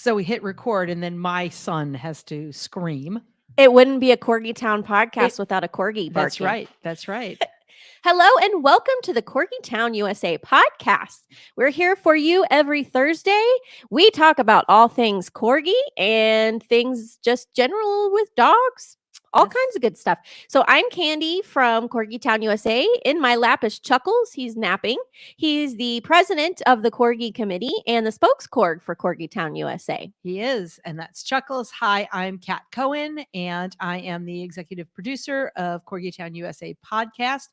So we hit record, and then my son has to scream. It wouldn't be a Corgi Town podcast without a corgi barking. That's right. That's right. Hello and welcome to the Corgi Town USA podcast. We're here for you every Thursday. We talk about all things corgi and things just general with dogs. All kinds of good stuff. So I'm Candy from Corgi Town USA. In my lap is Chuckles. He's napping. He's the president of the Corgi Committee and the spokescorg for Corgi Town USA. He is, and that's Chuckles. Hi, I'm Kat Cohen, and I am the executive producer of Corgi Town USA podcast.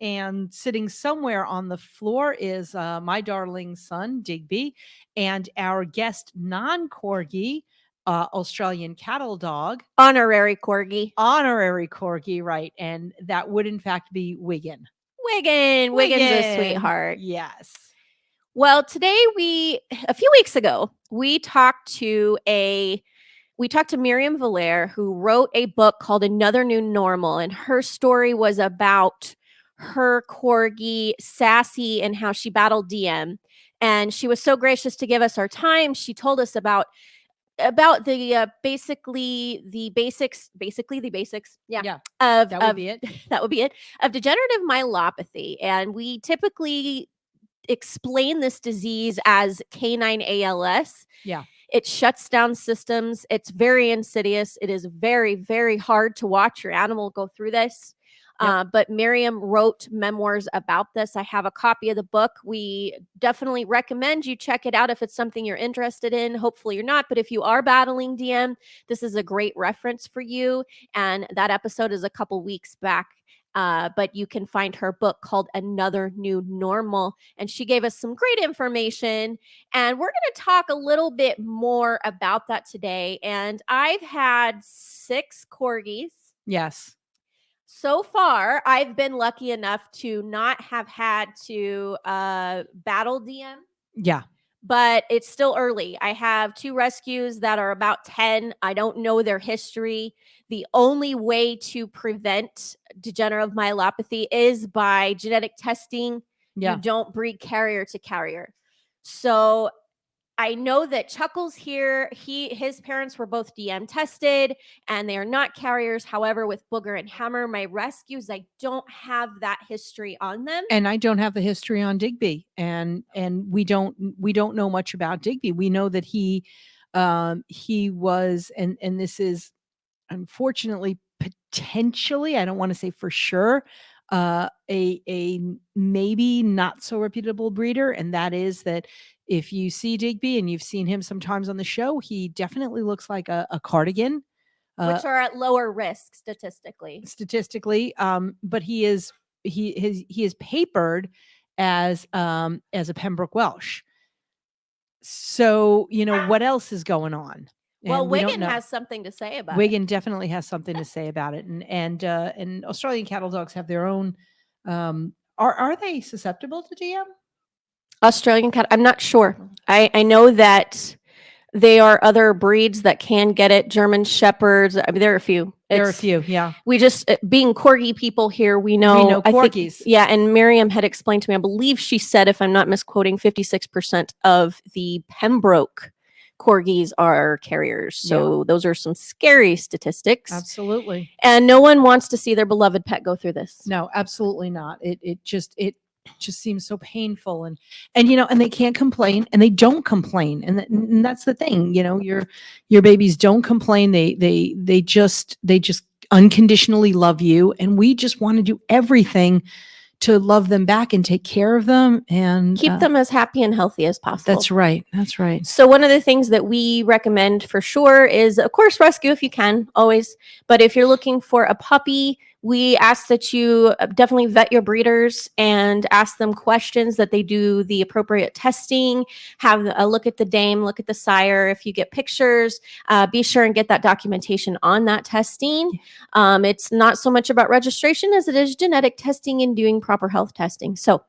And sitting somewhere on the floor is my darling son, Digby, and our guest non-corgi, Australian cattle dog. Honorary corgi. Honorary corgi, right. And that would, in fact, be Wiggin. Wiggin's a sweetheart. Yes. Well, today a few weeks ago, we talked to Miriam Valère, who wrote a book called Another New Normal. And her story was about her corgi, Sassy, and how she battled DM. And she was so gracious to give us our time. She told us about the basically the basics. Yeah. That would be it. That would be it. Of degenerative myelopathy. And we typically explain this disease as canine ALS. Yeah. It shuts down systems. It's very insidious. It is very, very hard to watch your animal go through this. Yep. But Miriam wrote memoirs about this. I have a copy of the book. We definitely recommend you check it out if it's something you're interested in. Hopefully you're not, but if you are battling DM, this is a great reference for you. And that episode is a couple weeks back. But you can find her book called Another New Normal. And she gave us some great information. And we're going to talk a little bit more about that today. And I've had 6 corgis. Yes. So far, I've been lucky enough to not have had to battle DM. Yeah. But it's still early. I have 2 rescues that are about 10. I don't know their history. The only way to prevent degenerative myelopathy is by genetic testing. Yeah. You don't breed carrier to carrier. So I know that Chuckles here, his parents were both DM tested and they are not carriers. However, with Booger and Hammer, my rescues, I don't have that history on them. And I don't have the history on Digby. And we don't know much about Digby. We know that he was, and this is unfortunately potentially, I don't want to say for sure, a maybe not so reputable breeder. And that is that if you see Digby and you've seen him sometimes on the show, he definitely looks like a cardigan. Which are at lower risk statistically. But he is papered as a Pembroke Welsh. So, what else is going on? Well, Wiggin has something to say about it. Wiggin definitely has something to say about it. And Australian cattle dogs have their own, are they susceptible to DM? Australian cat, I'm not sure. I know that there are other breeds that can get it. German Shepherds. I mean, there are a few. Yeah. We just, being corgi people here, we know corgis. And Miriam had explained to me, I believe she said, if I'm not misquoting, 56% of the Pembroke corgis are carriers. So Those are some scary statistics. Absolutely. And no one wants to see their beloved pet go through this. No, absolutely not. It just seems so painful, and they can't complain, and they don't complain, and that's the thing. Your babies don't complain. They just unconditionally love you, and we just want to do everything to love them back and take care of them and keep them as happy and healthy as possible. That's right. So one of the things that we recommend for sure is, of course, rescue if you can, always. But if you're looking for a puppy, we ask that you definitely vet your breeders and ask them questions, that they do the appropriate testing, have a look at the dame, look at the sire. If you get pictures, be sure and get that documentation on that testing. It's not so much about registration as it is genetic testing and doing proper health testing. So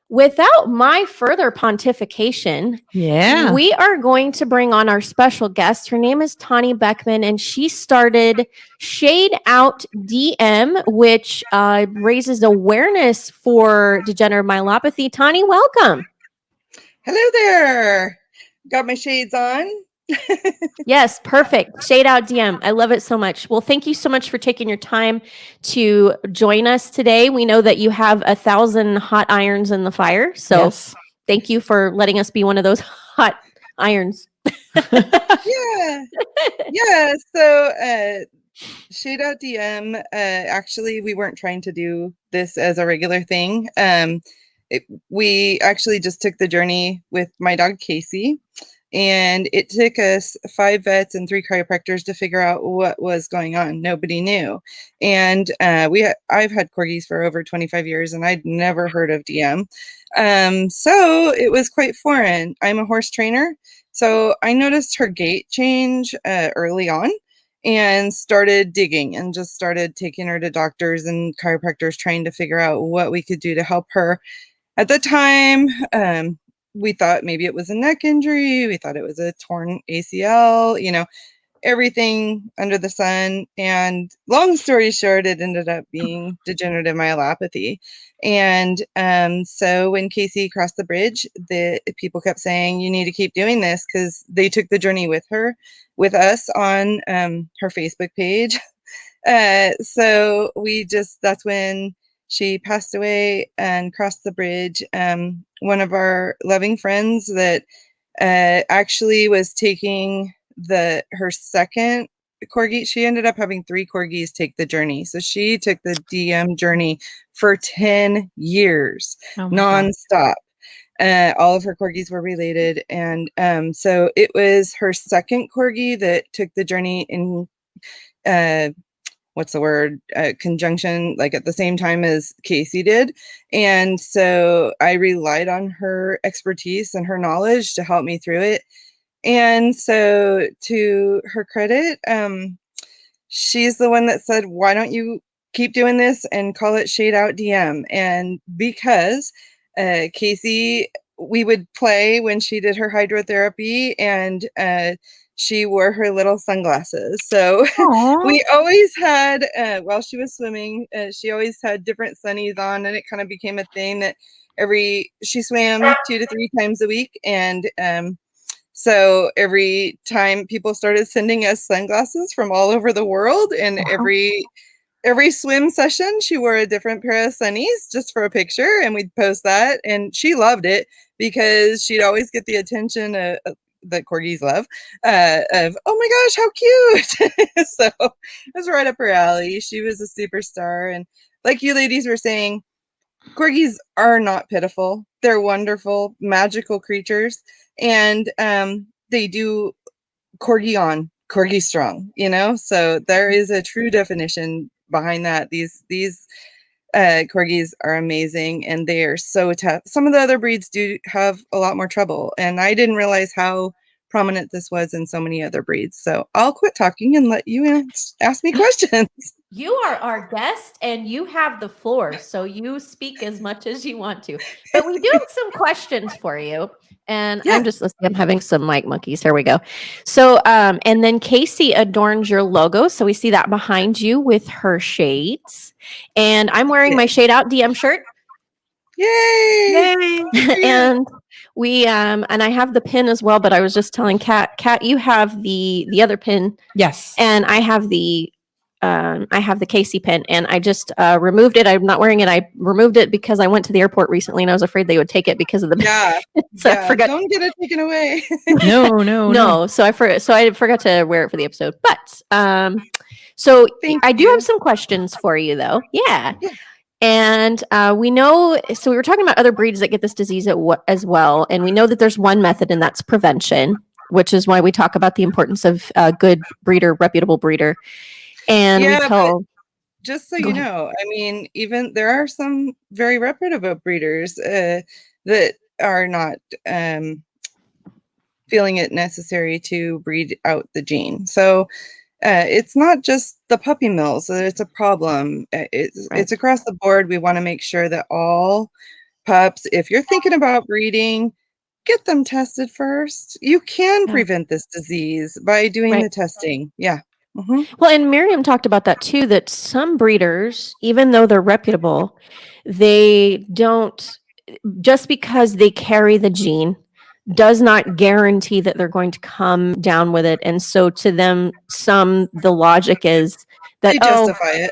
without my further pontification, we are going to bring on our special guest. Her name is Tani Beckman, and she started ShadeOutDM, which raises awareness for degenerative myelopathy. Tani, welcome. Hello there. Got my shades on. Yes, perfect. Shade Out DM. I love it so much. Well, thank you so much for taking your time to join us today. We know that you have 1,000 hot irons in the fire. So Yes. thank you for letting us be one of those hot irons. Yeah. Yeah. So ShadeOutDM, actually, we weren't trying to do this as a regular thing. We actually just took the journey with my dog, Casey. And it took us 5 vets and 3 chiropractors to figure out what was going on. Nobody knew. And I've had corgis for over 25 years, and I'd never heard of DM. So it was quite foreign. I'm a horse trainer, so I noticed her gait change early on and started digging and just started taking her to doctors and chiropractors trying to figure out what we could do to help her. At the time, we thought maybe it was a neck injury. We thought it was a torn ACL, everything under the sun. And long story short, it ended up being degenerative myelopathy. And so when Casey crossed the bridge, the people kept saying, you need to keep doing this, because they took the journey with us on her Facebook page. So that's when she passed away and crossed the bridge. One of our loving friends that actually was taking her second corgi. She ended up having 3 corgis take the journey. So she took the DM journey for 10 years, nonstop. All of her corgis were related. And so it was her second corgi that took the journey in conjunction, like at the same time as Casey did. And so I relied on her expertise and her knowledge to help me through it. And so to her credit, she's the one that said, why don't you keep doing this and call it Shade Out DM? And because Casey, we would play when she did her hydrotherapy, and she wore her little sunglasses. So we always had, while she was swimming, she always had different sunnies on, and it kind of became a thing that she swam 2 to 3 times a week. And so every time people started sending us sunglasses from all over the world, and every swim session, she wore a different pair of sunnies just for a picture, and we'd post that. And she loved it because she'd always get the attention that corgis love, of, oh my gosh, how cute. So it was right up her alley. She was a superstar. And like you ladies were saying, corgis are not pitiful. They're wonderful, magical creatures. And they do corgi on, corgi strong, so there is a true definition behind that. These corgis are amazing, and they are so tough. Some of the other breeds do have a lot more trouble, and I didn't realize how prominent this was in so many other breeds. So I'll quit talking and let you ask me questions. You are our guest and you have the floor, so you speak as much as you want to. But we do have some questions for you. And Yeah. I'm having some mic monkeys. Here we go. So, and then Casey adorns your logo. So we see that behind you with her shades. And I'm wearing my Shade Out DM shirt. Yay! And we and I have the pin as well, but I was just telling Kat, you have the other pin. Yes. And I have the Casey pin, and I just removed it. I'm not wearing it. I removed it because I went to the airport recently, and I was afraid they would take it because of the so I forgot. Don't get it taken away. No. So I forgot to wear it for the episode. But so I do have some questions for you, though. Yeah. And we know, so we were talking about other breeds that get this disease as well. And we know that there's one method, and that's prevention, which is why we talk about the importance of a good breeder, reputable breeder. And just so you know, I mean, even there are some very reputable breeders that are not feeling it necessary to breed out the gene. So it's not just the puppy mills. It's a problem. It's across the board. We want to make sure that all pups, if you're thinking about breeding, get them tested first. You can prevent this disease by doing the testing. Yeah. Mm-hmm. Well, and Miriam talked about that too, that some breeders, even though they're reputable, they don't, just because they carry the gene does not guarantee that they're going to come down with it. And so to them, the logic is that, They justify it.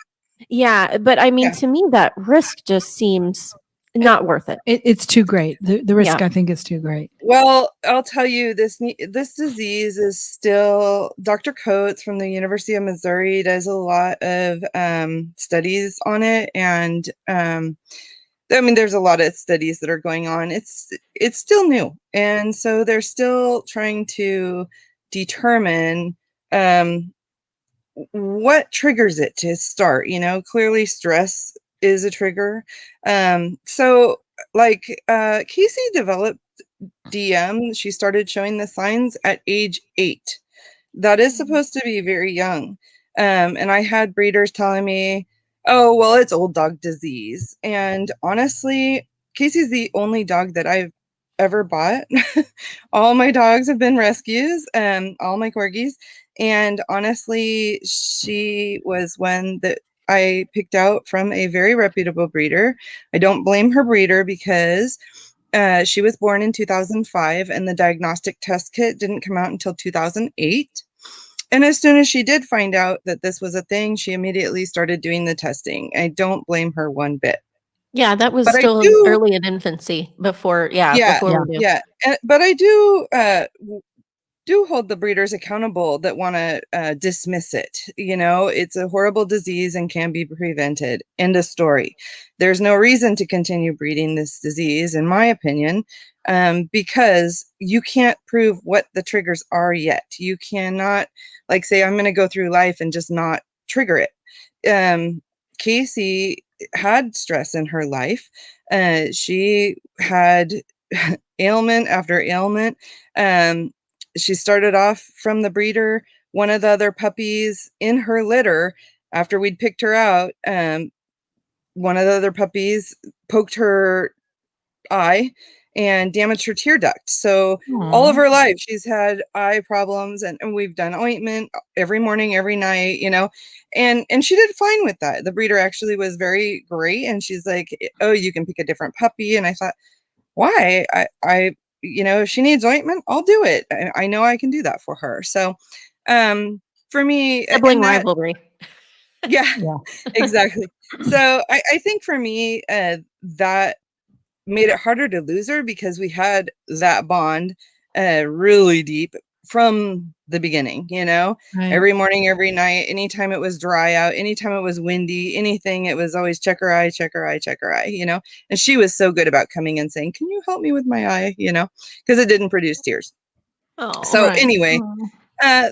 yeah, but I mean, Yeah. to me, that risk just seems not worth it. It's too great. The risk, Yeah. I think, is too great. Well, I'll tell you, this disease is still, Dr. Coates from the University of Missouri does a lot of studies on it, and I mean, there's a lot of studies that are going on. It's still new, and so they're still trying to determine what triggers it to start. Clearly stress is a trigger. So like Casey developed DM. She started showing the signs at age 8. That is supposed to be very young. And I had breeders telling me, oh, well, it's old dog disease. And honestly, Casey's the only dog that I've ever bought. All my dogs have been rescues, all my corgis. And honestly, she was one that I picked out from a very reputable breeder. I don't blame her breeder because she was born in 2005 and the diagnostic test kit didn't come out until 2008. And as soon as she did find out that this was a thing, she immediately started doing the testing. I don't blame her one bit. Yeah, that was But I still do, early in infancy before we knew. yeah. But I do hold the breeders accountable that want to dismiss it. It's a horrible disease and can be prevented. End of story. There's no reason to continue breeding this disease, in my opinion, because you can't prove what the triggers are yet. You cannot, like, say, I'm going to go through life and just not trigger it. Casey had stress in her life. She had ailment after ailment. She started off from the breeder. One of the other puppies in her litter, after we'd picked her out, one of the other puppies poked her eye and damaged her tear duct. So all of her life, she's had eye problems, and we've done ointment every morning, every night, and she did fine with that. The breeder actually was very great, and she's like, oh, you can pick a different puppy. And I thought, why? If she needs ointment, I'll do it. I know I can do that for her. So, for me, Sibling and that, rivalry. yeah, Yeah. exactly. So I think for me, that made it harder to lose her because we had that bond really deep from the beginning, Right. every morning, every night, anytime it was dry out, anytime it was windy, anything, it was always check her eye, check her eye, check her eye, and she was so good about coming and saying, can you help me with my eye, because it didn't produce tears. So Right. anyway,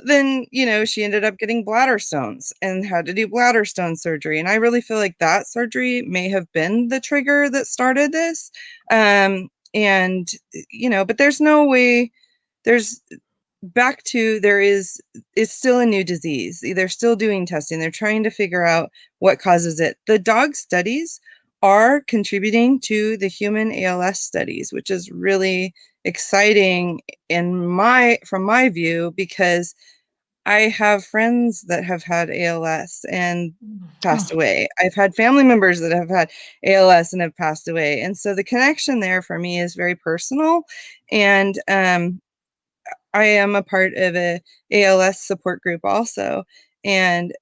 then, she ended up getting bladder stones and had to do bladder stone surgery. And I really feel like that surgery may have been the trigger that started this. And, but there's no way, it's still a new disease. They're still doing testing. They're trying to figure out what causes it. The dog studies are contributing to the human ALS studies, which is really exciting from my view, because I have friends that have had ALS and passed away. I've had family members that have had ALS and have passed away. And so the connection there for me is very personal. And I am a part of a ALS support group also. And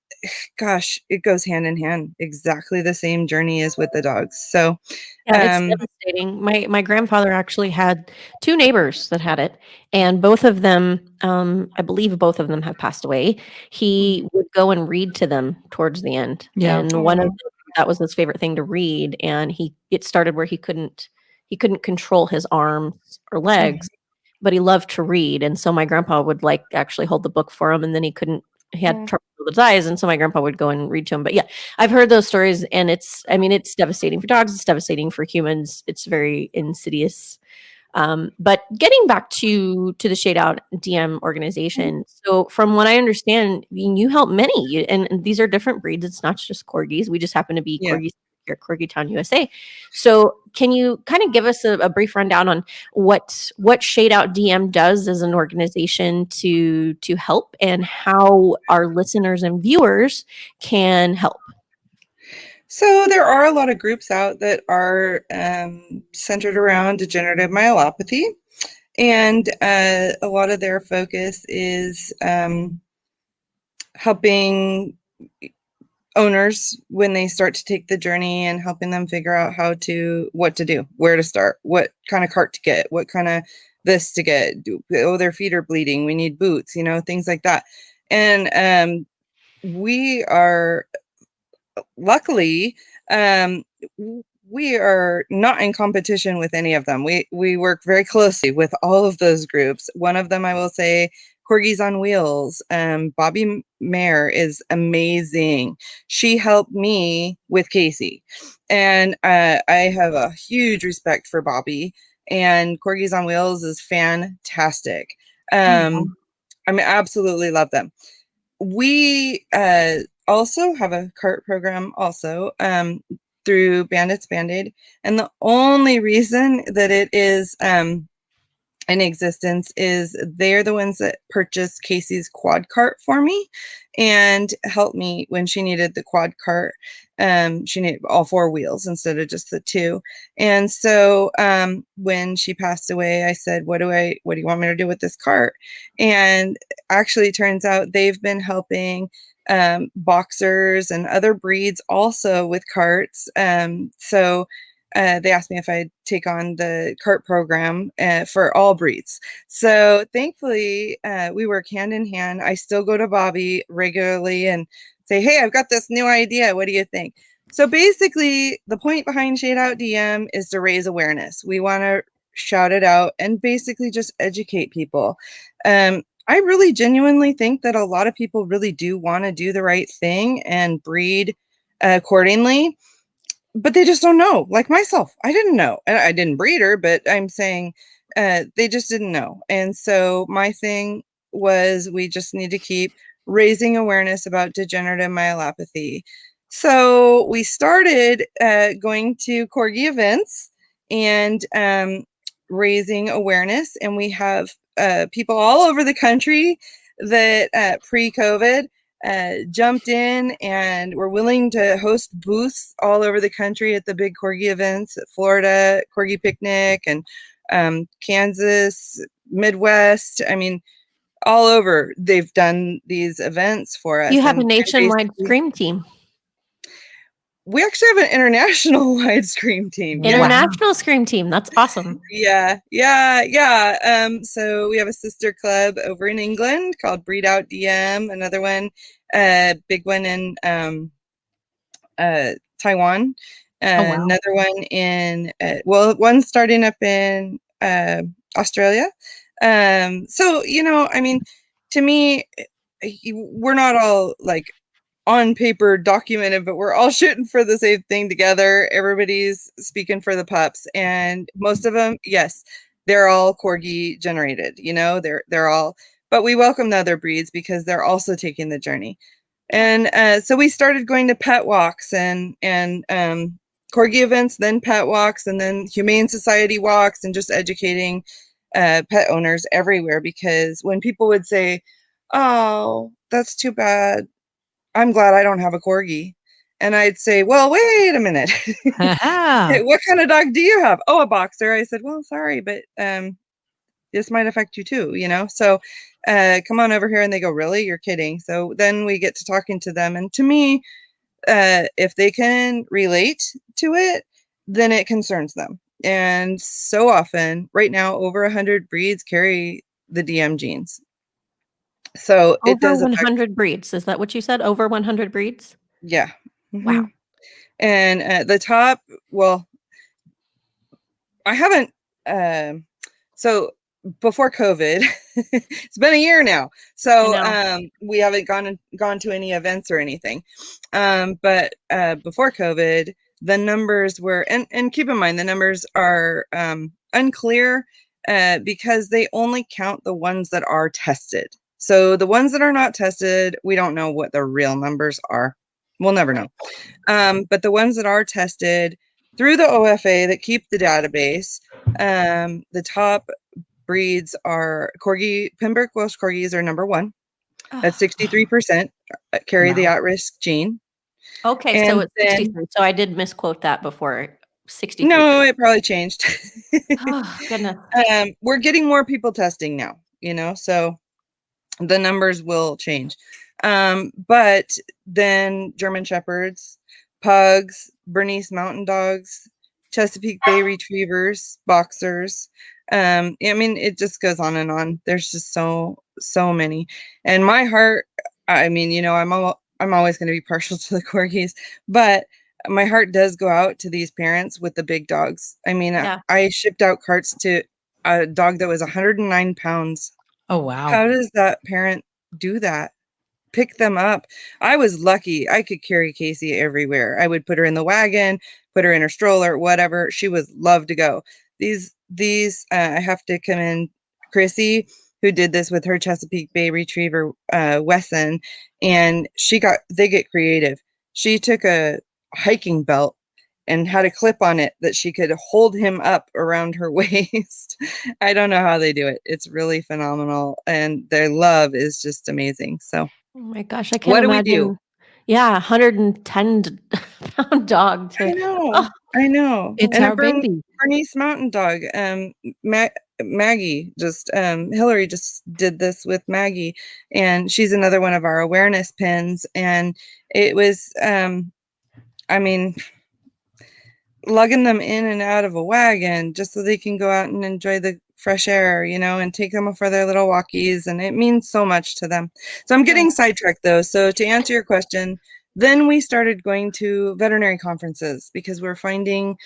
gosh, it goes hand in hand. Exactly the same journey as with the dogs. So, Yeah, it's devastating. My grandfather actually had 2 neighbors that had it, and both of them, I believe both of them have passed away. He would go and read to them towards the end, Yeah. and one of them, that was his favorite thing to read, and it started where he couldn't control his arms or legs, but he loved to read, and so my grandpa would, like, actually hold the book for him, and then he had trouble with his eyes, and so my grandpa would go and read to him. But yeah, I've heard those stories, and it's devastating for dogs, it's devastating for humans, it's very insidious. But getting back to the Shade Out DM organization, so from what I understand, you help many, and these are different breeds. It's not just corgis. We just happen to be yeah. corgis here at CorgiTown USA. So can you kind of give us a brief rundown on what Shade Out DM does as an organization to help, and how our listeners and viewers can help? So there are a lot of groups out that are centered around degenerative myelopathy. And a lot of their focus is helping owners when they start to take the journey and helping them figure out what to do, where to start, what kind of cart to get, what kind of this to get. Oh, their feet are bleeding, we need boots, things like that. And we are luckily we are not in competition with any of them. We work very closely with all of those groups. One of them, I will say, Corgis on Wheels. Bobby Mayer is amazing. She helped me with Casey, and I have a huge respect for Bobby. And Corgis on Wheels is fantastic. I absolutely love them. We also have a cart program also through Bandits Band-Aid, and the only reason that it is in existence is they're the ones that purchased Casey's quad cart for me and helped me when she needed the quad cart. She needed all 4 wheels instead of just the 2. And so when she passed away, I said, what do you want me to do with this cart? And actually it turns out they've been helping boxers and other breeds also with carts. So they asked me if I'd take on the cart program for all breeds. So thankfully, we work hand in hand. I still go to Bobby regularly and say, hey, I've got this new idea. What do you think? So basically, the point behind ShadeOutDM is to raise awareness. We want to shout it out and basically just educate people. I really genuinely think that a lot of people really do want to do the right thing and breed accordingly, but they just don't know. Like myself, I didn't know. I didn't breed her, but I'm saying they just didn't know. And so my thing was we just need to keep raising awareness about degenerative myelopathy. So we started going to Corgi events and raising awareness. And we have people all over the country that pre-COVID jumped in and were willing to host booths all over the country at the big Corgi events at Florida, Corgi Picnic, and Kansas, Midwest. I mean, all over they've done these events for us. You have a and nationwide scream team. We actually have an international wide scream team. Yeah. International scream team. That's awesome. Yeah. So we have a sister club over in England called ShadeOutDM, another one, big one in Taiwan, another one in one starting up in Australia. So I mean, to me, we're not all like on paper documented, but we're all shooting for the same thing together. Everybody's speaking for the pups, and most of them, yes, they're all Corgi generated. They're all, but we welcome the other breeds because they're also taking the journey. And so we started going to pet walks and Corgi events, then pet walks, and then Humane Society walks, and just educating pet owners everywhere. Because when people would say, "Oh, that's too bad. I'm glad I don't have a Corgi," and I'd say, "Well, wait a minute. What kind of dog do you have?" "Oh, a boxer." I said, "Well, sorry, but this might affect you too, so come on over here." And they go, "Really? You're kidding." So then we get to talking to them, and to me, if they can relate to it, then it concerns them. And so often right now, over 100 breeds carry the DM genes, so over it does affect 100 breeds. Is that what you said? Over 100 breeds? Yeah. Wow. And the top, well, I haven't so before COVID, it's been a year now. So we haven't gone to any events or anything. But before COVID, the numbers were, and keep in mind, the numbers are unclear because they only count the ones that are tested. So the ones that are not tested, we don't know what the real numbers are. We'll never know. But the ones that are tested through the OFA that keep the database, the top breeds are Pembroke Welsh Corgis are number 1 at 63% carry the at-risk gene. Okay, and so it's then, 63. So I did misquote that before. 63. No, it probably changed. Oh, goodness. We're getting more people testing now, so the numbers will change. But then German Shepherds, Pugs, Bernese Mountain Dogs, Chesapeake Bay Retrievers, Boxers. I mean, it just goes on and on. There's just so many. And my heart, I mean, I'm always going to be partial to the Corgis, but my heart does go out to these parents with the big dogs. I mean, Yeah. I shipped out carts to a dog that was 109 pounds. Oh, wow. How does that parent do that? Pick them up. I was lucky. I could carry Casey everywhere. I would put her in the wagon, put her in her stroller, whatever. She was love to go. These I have to commend Chrissy, who did this with her Chesapeake Bay Retriever, Wesson, and they get creative. She took a hiking belt and had a clip on it that she could hold him up around her waist. I don't know how they do it. It's really phenomenal, and their love is just amazing. So, Oh my gosh, I can't what do we do? imagine. Yeah, 110-pound dog I to. know, Oh, I know. It's And a our baby. Bernese Mountain Dog. Maggie Hillary just did this with Maggie, and she's another one of our awareness pins. And it was, I mean, lugging them in and out of a wagon just so they can go out and enjoy the fresh air, and take them for their little walkies. And it means so much to them. So I'm getting sidetracked though. So to answer your question, then we started going to veterinary conferences because we're finding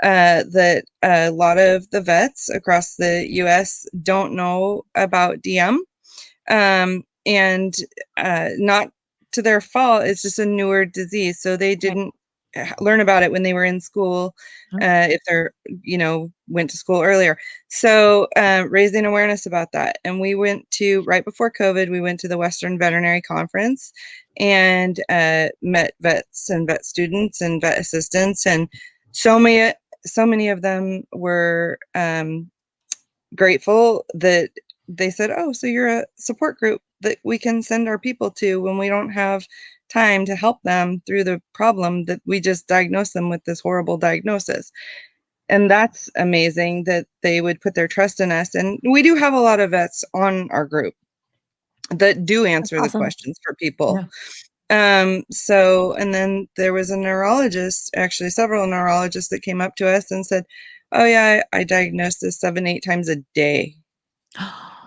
that a lot of the vets across the US don't know about DM. And not to their fault, it's just a newer disease. So they didn't learn about it when they were in school, if they're, went to school earlier. So raising awareness about that. And we went to, right before COVID, we went to the Western Veterinary Conference and met vets and vet students and vet assistants. And so many of them were grateful that they said, oh, so you're a support group that we can send our people to when we don't have time to help them through the problem that we just diagnosed them with this horrible diagnosis. And that's amazing that they would put their trust in us. And we do have a lot of vets on our group that do answer the awesome. questions for people. So, and then there was a neurologist, actually several neurologists that came up to us and said, oh yeah, I diagnosed this 7-8 times a day. I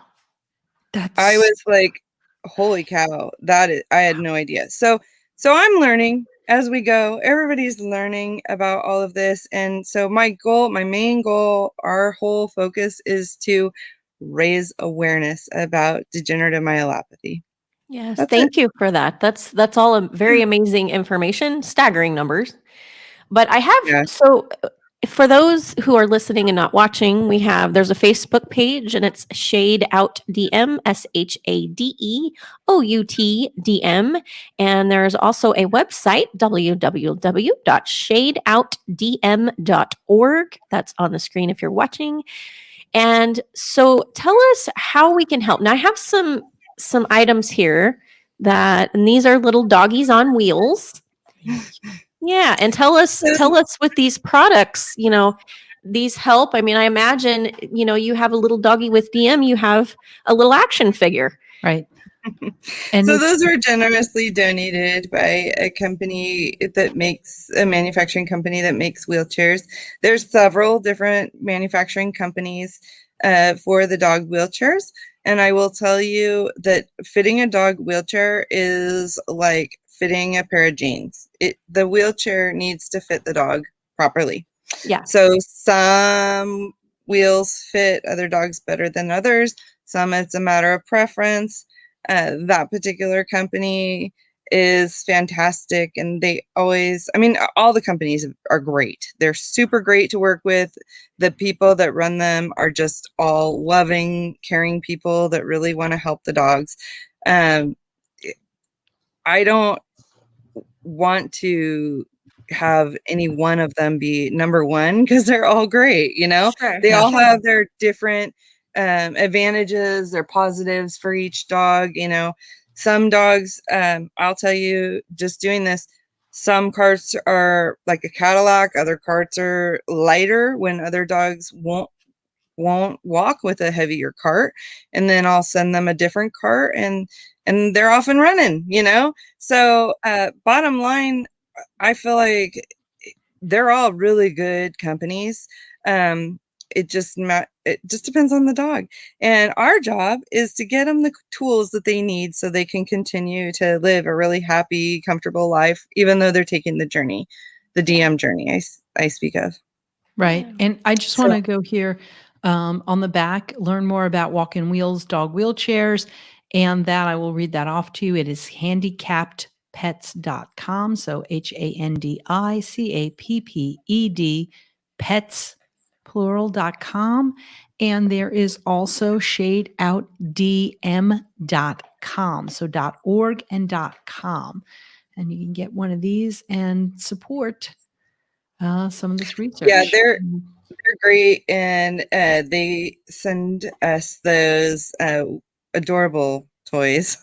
was like, holy cow, I had no idea. So I'm learning as we go. Everybody's learning about all of this. And so my main goal, our whole focus is to raise awareness about degenerative myelopathy. Yes, That's thank you for that. That's all very amazing information, staggering numbers. But I have Yeah. for those who are listening and not watching, there's a Facebook page and it's ShadeOutDM, ShadeOutDM, and there's also a website www.shadeoutdm.org. That's on the screen if you're watching. And so tell us how we can help. Now I have some items here and these are little doggies on wheels. Yeah, and tell us with these products, these help. I mean, I imagine, you have a little doggy with DM, you have a little action figure. Right. And so those were generously donated by a manufacturing company that makes wheelchairs. There's several different manufacturing companies for the dog wheelchairs. And I will tell you that fitting a dog wheelchair is like fitting a pair of jeans. The wheelchair needs to fit the dog properly. Yeah. So some wheels fit other dogs better than others. Some it's a matter of preference. That particular company is fantastic, and all the companies are great. They're super great to work with. The people that run them are just all loving, caring people that really want to help the dogs. I don't want to have any one of them be number one because they're all great, Sure. they all have their different advantages, their positives for each dog. Some dogs, I'll tell you, just doing this, Some carts are like a Cadillac, other carts are lighter when other dogs won't walk with a heavier cart, and then I'll send them a different cart, and they're off and running, you know. So bottom line, I feel like they're all really good companies. It just depends on the dog, and our job is to get them the tools that they need so they can continue to live a really happy, comfortable life, even though they're taking the journey, the DM journey I speak of. Right. Yeah. And I just want to go here on the back, learn more about walk-in wheels, dog wheelchairs, and that I will read that off to you. It is handicappedpets.com. So HANDICAPPED pets plural.com. And there is also ShadeOutDM.com. So .org and .com. And you can get one of these and support some of this research. Yeah, they're great, and they send us those adorable toys.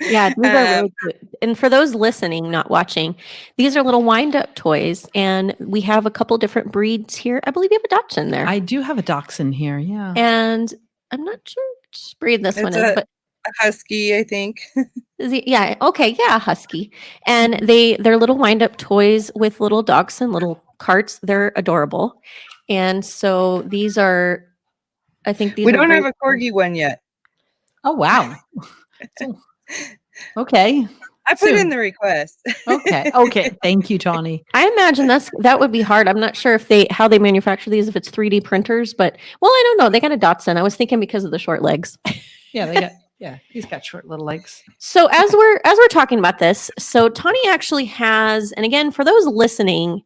Yeah, these are really cute. And for those listening, not watching, these are little wind-up toys, and we have a couple different breeds here. I believe you have a Dachshund there. I do have a dachshund here, yeah. And I'm not sure which breed this one It's is, a but husky, I think. is he, yeah, okay, yeah, husky. And they're little wind-up toys with little dachshund, little carts. They're adorable. And so these are, I think these We are don't great. have a corgi one yet. Oh, wow. So, okay. I put in Soon. the request. Okay. Okay. Thank you, Tawny. I imagine that would be hard. I'm not sure if how they manufacture these, if it's 3D printers, but well, I don't know. They got a Dachshund. I was thinking because of the short legs. Yeah, he's got short little legs. So as we're talking about this, so Tawny actually has, and again, for those listening,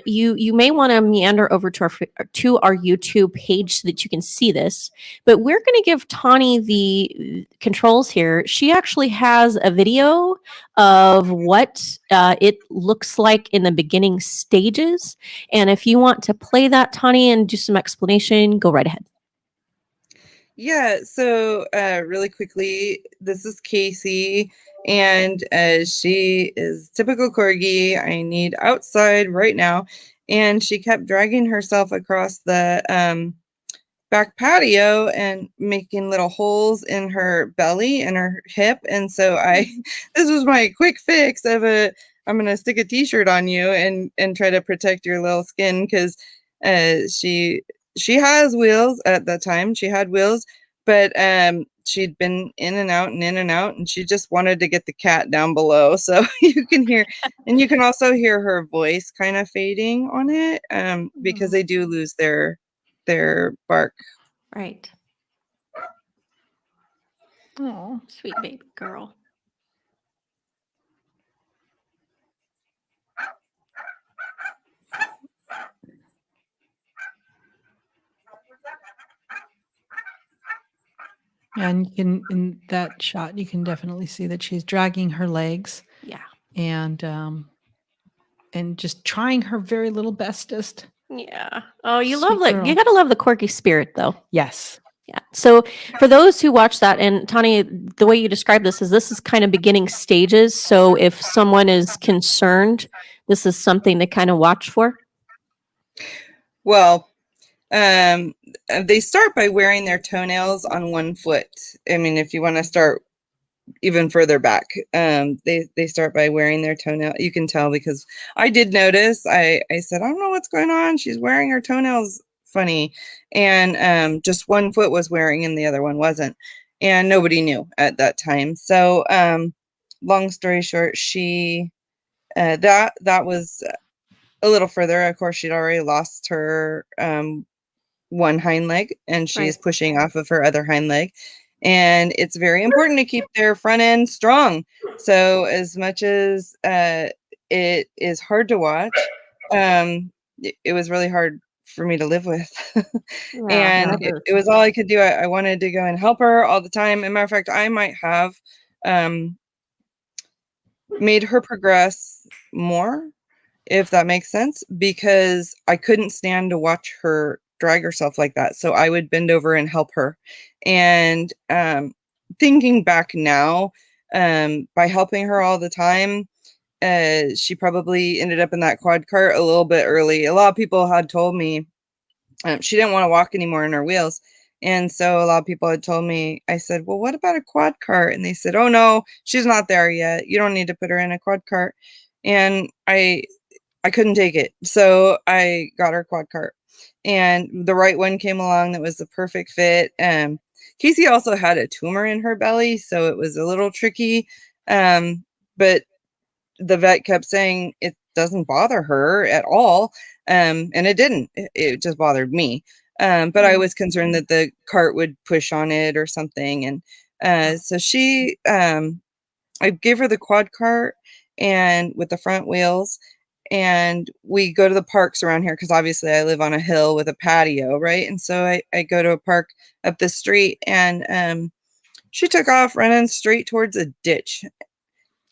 you may want to meander over to our YouTube page so that you can see this. But we're going to give Tawny the controls here. She actually has a video of what it looks like in the beginning stages. And if you want to play that, Tawny, and do some explanation, go right ahead. Yeah, so really quickly, this is Casey, and she is typical corgi. I need outside right now, and she kept dragging herself across the back patio and making little holes in her belly and her hip. And so this was my quick fix of I'm gonna stick a t-shirt on you and try to protect your little skin, because she has wheels at that time. She had wheels, but she'd been in and out and in and out, and she just wanted to get the cat down below. So you can hear, and you can also hear her voice kind of fading on it, because they do lose their bark. Right. Oh, sweet baby girl. And you can, in that shot, you can definitely see that she's dragging her legs. Yeah. And just trying her very little bestest. Yeah. Oh, you Sweet love girl. you gotta love the corgi spirit though. Yes. Yeah. So for those who watch that, and Tawny, the way you describe this is kind of beginning stages. So if someone is concerned, this is something to kind of watch for. Well, they start by wearing their toenails on one foot. I mean, if you want to start even further back, they start by wearing their toenail. You can tell, because I did notice. I said, I don't know what's going on. She's wearing her toenails funny, and just one foot was wearing and the other one wasn't, and nobody knew at that time. So long story short, she that was a little further. Of course, she'd already lost her one hind leg, and she's Right. pushing off of her other hind leg. And it's very important to keep their front end strong. So as much as it is hard to watch, it was really hard for me to live with. And it was all I could do. I wanted to go and help her all the time. As a matter of fact, I might have made her progress more, if that makes sense, because I couldn't stand to watch her drag herself like that. So I would bend over and help her. And thinking back now, by helping her all the time, she probably ended up in that quad cart a little bit early. A lot of people had told me she didn't want to walk anymore in her wheels. And so a lot of people had told me, I said, well, what about a quad cart? And they said, oh, no, she's not there yet. You don't need to put her in a quad cart. And I couldn't take it. So I got her quad cart. And the right one came along that was the perfect fit. Casey also had a tumor in her belly, so it was a little tricky. But the vet kept saying it doesn't bother her at all. And it didn't. It just bothered me. But I was concerned that the cart would push on it or something. And so I gave her the quad cart and with the front wheels. And we go to the parks around here because obviously I live on a hill with a patio, right? And so I go to a park up the street, and she took off running straight towards a ditch.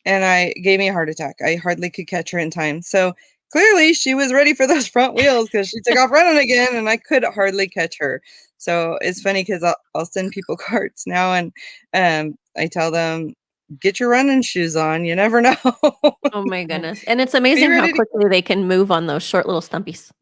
And I gave me a heart attack. I hardly could catch her in time. So clearly she was ready for those front wheels because she took off running again, and I could hardly catch her. So it's funny because I'll send people carts now, and I tell them, get your running shoes on. You never know. Oh my goodness. And it's amazing how ready to- quickly they can move on those short little stumpies.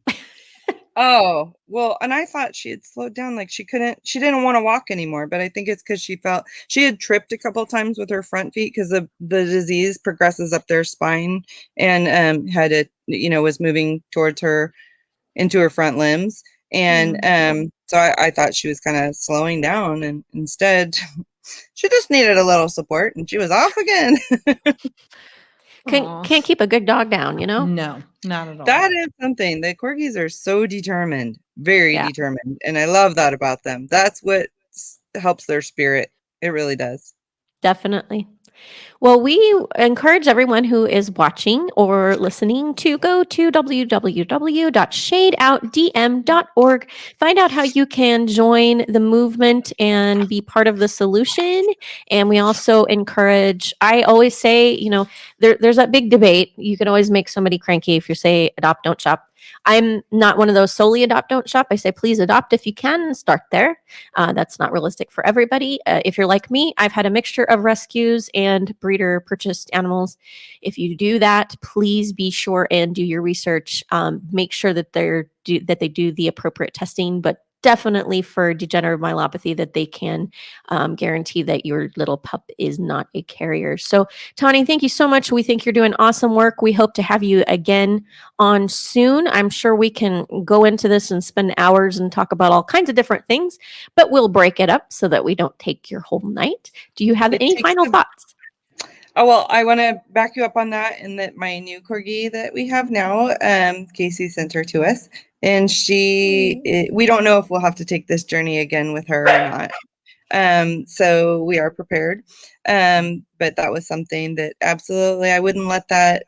Oh, well, and I thought she had slowed down. Like she didn't want to walk anymore, but I think it's because she felt she had tripped a couple times with her front feet because the disease progresses up their spine, and had it, was moving towards her into her front limbs. And so I thought she was kind of slowing down, and instead she just needed a little support, and she was off again. Can't keep a good dog down, No, not at all. That is something. The corgis are so determined, very Yeah. determined, and I love that about them. That's what helps their spirit. It really does. Definitely. Well, we encourage everyone who is watching or listening to go to www.shadeoutdm.org. Find out how you can join the movement and be part of the solution. And we also encourage, I always say, there's that big debate. You can always make somebody cranky if you say adopt, don't shop. I'm not one of those solely adopt, don't shop. I say, please adopt if you can and start there. That's not realistic for everybody. If you're like me, I've had a mixture of rescues and breeder purchased animals. If you do that, please be sure and do your research. Make sure that they do the appropriate testing, but definitely for degenerative myelopathy that they can guarantee that your little pup is not a carrier. So Tani, thank you so much. We think you're doing awesome work. We hope to have you again on soon. I'm sure we can go into this and spend hours and talk about all kinds of different things, but we'll break it up so that we don't take your whole night. Do you have any final thoughts? Oh, well, I want to back you up on that, and that my new corgi that we have now, Casey sent her to us, and we don't know if we'll have to take this journey again with her or not. So we are prepared. But that was something that absolutely I wouldn't let that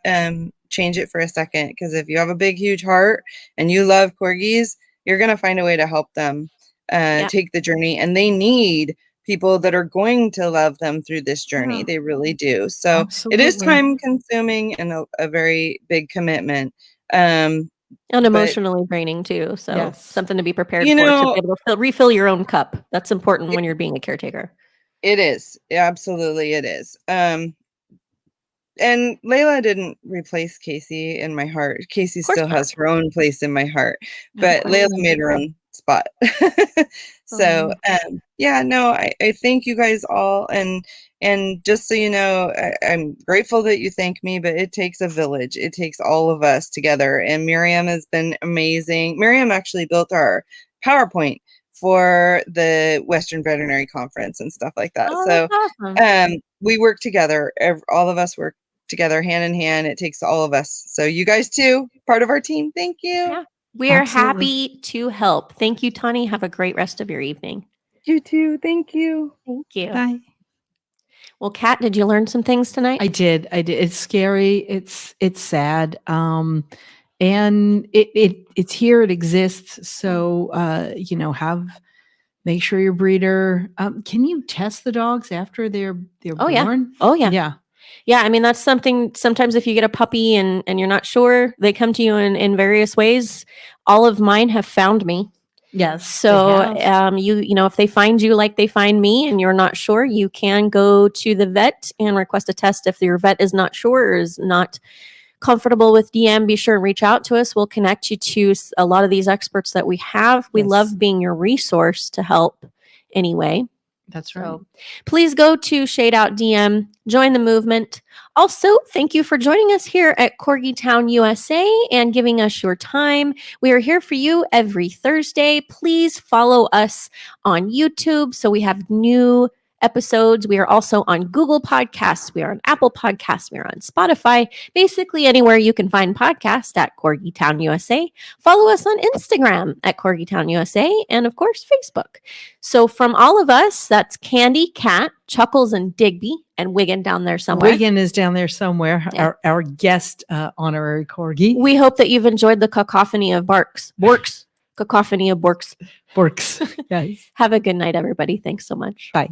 change it for a second, because if you have a big, huge heart and you love corgis, you're going to find a way to help them take the journey, and they need people that are going to love them through this journey. They really do. So it is time consuming and a very big commitment. And emotionally draining too. So something to be prepared for, to be able to refill your own cup. That's important when you're being a caretaker. It is. Absolutely it is. And Layla didn't replace Casey in my heart. Casey still has her own place in my heart, but Layla made her own spot. So, I thank you guys all. And just so you know, I'm grateful that you thank me, but it takes a village. It takes all of us together. And Miriam has been amazing. Miriam actually built our PowerPoint for the Western Veterinary Conference and stuff like that. Oh, so that's awesome. we work together. All of us work together hand in hand. It takes all of us. So you guys too, part of our team. Thank you. Yeah, we are happy to help. Thank you, Tani. Have a great rest of your evening. You too. Thank you. Thank you. Bye. Well, Kat, did you learn some things tonight? I did. It's scary. It's sad. And it's here. It exists. So, make sure your breeder. Can you test the dogs after they're born? Oh yeah. Yeah, I mean, that's something. Sometimes if you get a puppy and you're not sure, they come to you in various ways. All of mine have found me. Yes. So, they have. you know, if they find you like they find me and you're not sure, you can go to the vet and request a test. If your vet is not sure or is not comfortable with DM, be sure and reach out to us. We'll connect you to a lot of these experts that we have. We Yes. love being your resource to help anyway. That's right. So please go to ShadeOutDM, join the movement. Also, thank you for joining us here at CorgiTown USA and giving us your time. We are here for you every Thursday. Please follow us on YouTube so we have new episodes. We are also on Google Podcasts. We are on Apple Podcasts. We are on Spotify. Basically, anywhere you can find podcasts at CorgiTown USA. Follow us on Instagram at CorgiTown USA and, of course, Facebook. So from all of us, that's Candy, Kat, Chuckles, and Digby, and Wiggin down there somewhere. Wiggin is down there somewhere. Yeah. Our guest honorary corgi. We hope that you've enjoyed the cacophony of borks. Cacophony of borks. Works. Yes. Have a good night, everybody. Thanks so much. Bye.